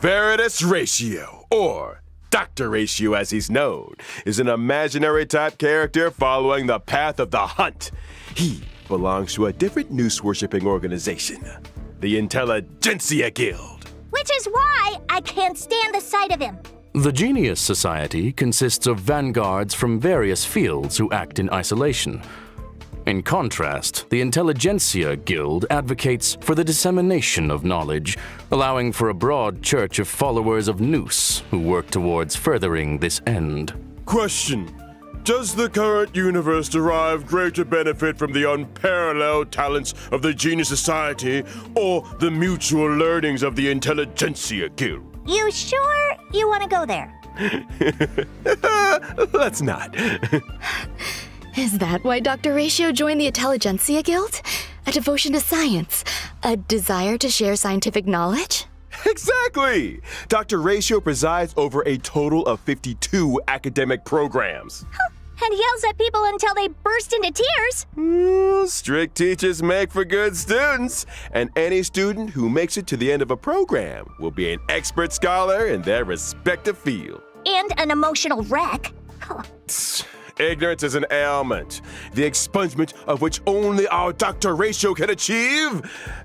Veritas Ratio, or Dr. Ratio as he's known, is an imaginary type character following the path of the hunt. He belongs to a different noose-worshipping organization, the Intelligentsia Guild. Which is why I can't stand the sight of him. The Genius Society consists of vanguards from various fields who act in isolation. In contrast, the Intelligentsia Guild advocates for the dissemination of knowledge, allowing for a broad church of followers of Noose who work towards furthering this end. Question. Does the current universe derive greater benefit from the unparalleled talents of the Genius Society or the mutual learnings of the Intelligentsia Guild? You sure you want to go there? Let's not. Is that why Dr. Ratio joined the Intelligentsia Guild? A devotion to science? A desire to share scientific knowledge? Exactly! Dr. Ratio presides over a total of 52 academic programs. And yells at people until they burst into tears. Strict teachers make for good students, and any student who makes it to the end of a program will be an expert scholar in their respective field. And an emotional wreck. Ignorance is an ailment, the expungement of which only our Dr. Ratio can achieve,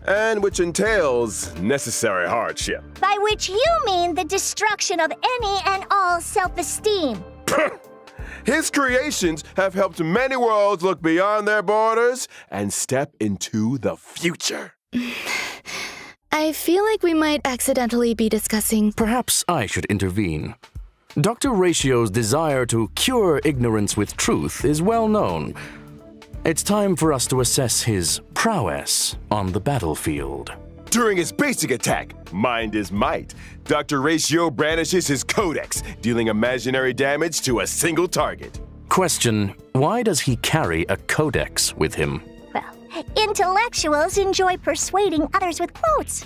and which entails necessary hardship. By which you mean the destruction of any and all self-esteem. His creations have helped many worlds look beyond their borders and step into the future. I feel like we might accidentally be discussing... Perhaps I should intervene. Dr. Ratio's desire to cure ignorance with truth is well known. It's time for us to assess his prowess on the battlefield. During his basic attack, Mind is Might, Dr. Ratio brandishes his codex, dealing imaginary damage to a single target. Question: why does he carry a codex with him? Well, intellectuals enjoy persuading others with quotes.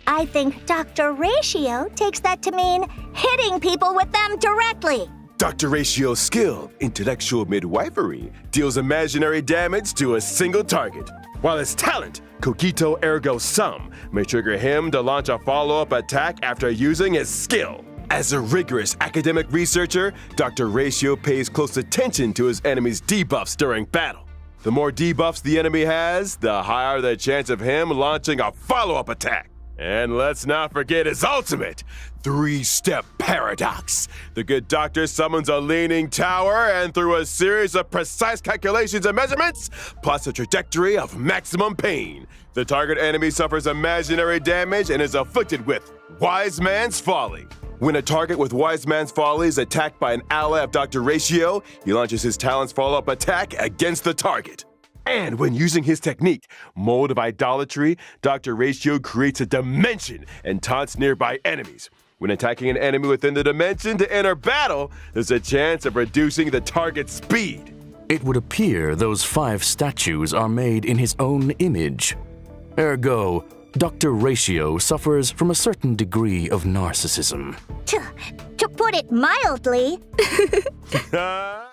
I think Dr. Ratio takes that to mean hitting people with them directly. Dr. Ratio's skill, intellectual midwifery, deals imaginary damage to a single target, while his talent, Cogito Ergo Sum, may trigger him to launch a follow-up attack after using his skill. As a rigorous academic researcher, Dr. Ratio pays close attention to his enemy's debuffs during battle. The more debuffs the enemy has, the higher the chance of him launching a follow-up attack. And let's not forget his ultimate, 3-step paradox. The good doctor summons a leaning tower and through a series of precise calculations and measurements, plots a trajectory of maximum pain. The target enemy suffers imaginary damage and is afflicted with Wise Man's Folly. When a target with Wise Man's Folly is attacked by an ally of Dr. Ratio, he launches his talent's follow-up attack against the target. And when using his technique, Mold of Idolatry, Dr. Ratio creates a dimension and taunts nearby enemies. When attacking an enemy within the dimension to enter battle, there's a chance of reducing the target's speed. It would appear those 5 statues are made in his own image. Ergo, Dr. Ratio suffers from a certain degree of narcissism. To put it mildly.